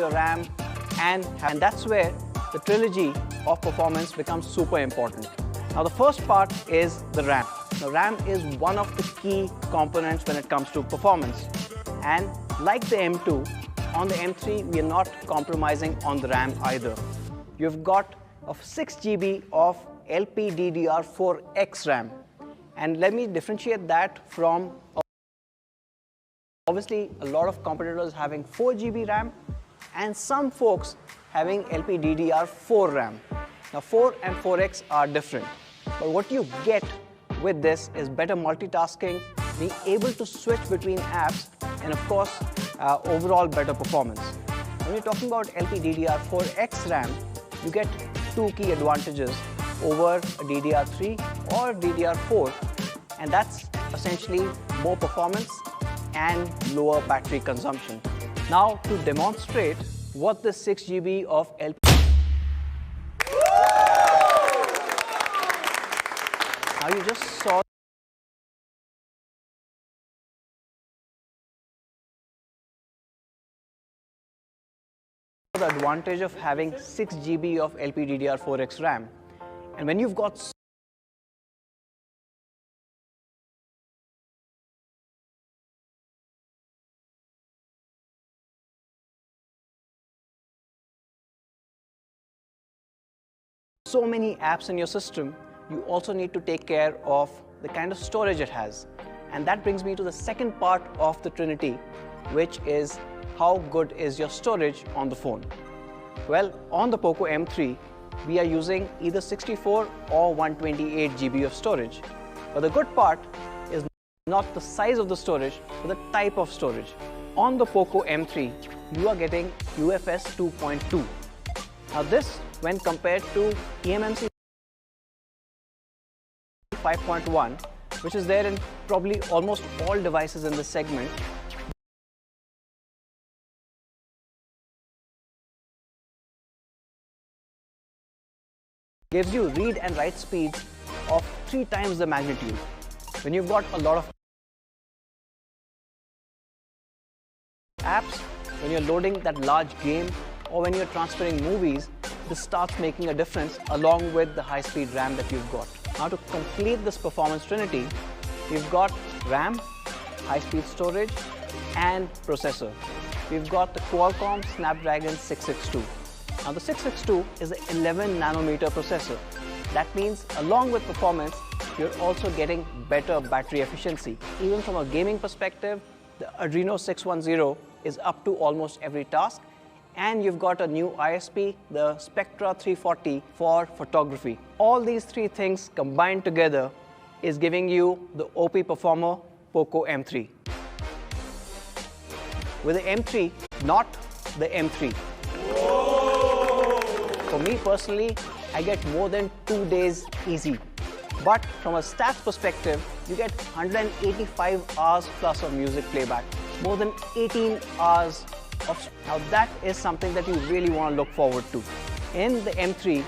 your RAM, and that's where the trilogy of performance becomes super important. Now the first part is the RAM. Now RAM is one of the key components when it comes to performance, and like the M2, on the M3 we are not compromising on the RAM either. You've got a 6 GB of LPDDR4X RAM, and let me differentiate that from obviously a lot of competitors having 4 GB RAM and some folks having LPDDR4 RAM. Now 4 and 4X are different, but what you get with this is better multitasking, being able to switch between apps, and of course overall better performance. When you're talking about LPDDR4X RAM, you get two key advantages over a DDR3 or DDR4, and that's essentially more performance and lower battery consumption. Now to demonstrate what the 6 GB of Now you just saw the advantage of having 6 GB of LPDDR4X RAM, and when you've got so many apps in your system, you also need to take care of the kind of storage it has. And that brings me to the second part of the trinity, which is how good is your storage on the phone. Well, on the POCO M3, we are using either 64 or 128 GB of storage. But the good part is not the size of the storage, but the type of storage. On the POCO M3, you are getting UFS 2.2. Now this, when compared to eMMC 5.1, which is there in probably almost all devices in this segment, gives you read and write speeds of 3 times the magnitude. When you've got a lot of apps, when you're loading that large game, or when you're transferring movies, this starts making a difference along with the high-speed RAM that you've got. Now to complete this performance trinity, we've got RAM, high-speed storage, and processor. We've got the Qualcomm Snapdragon 662. Now the 662 is an 11 nanometer processor. That means along with performance, you're also getting better battery efficiency. Even from a gaming perspective, the Adreno 610 is up to almost every task. And you've got a new ISP, the Spectra 340 for photography. All these three things combined together is giving you the OP performer POCO M3. With the M3, not the M3. Whoa! For me personally, I get more than 2 days easy. But from a stats perspective, you get 185 hours plus of music playback, more than 18 hours. Now that is something that you really want to look forward to. In the M3,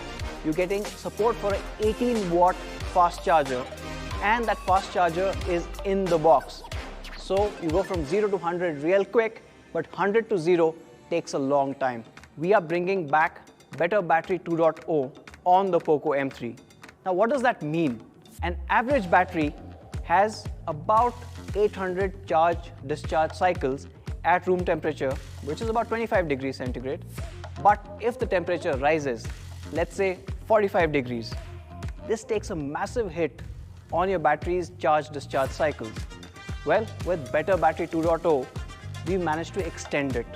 you're getting support for an 18-watt fast charger, and that fast charger is in the box. So you go from 0 to 100 real quick, but 100 to 0 takes a long time. We are bringing back Better Battery 2.0 on the POCO M3. Now what does that mean? An average battery has about 800 charge-discharge cycles at room temperature, which is about 25 degrees centigrade. But if the temperature rises, let's say 45 degrees, this takes a massive hit on your battery's charge-discharge cycles. Well, with Better Battery 2.0, we managed to extend it.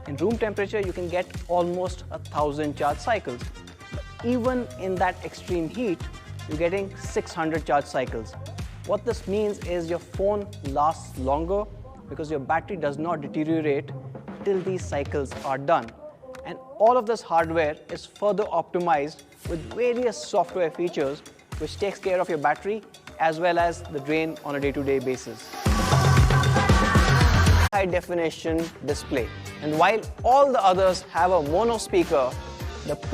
In room temperature, you can get almost 1,000 charge cycles. But even in that extreme heat, you're getting 600 charge cycles. What this means is your phone lasts longer because your battery does not deteriorate till these cycles are done. And all of this hardware is further optimized with various software features which takes care of your battery as well as the drain on a day-to-day basis. High definition display. And while all the others have a mono speaker, the POCO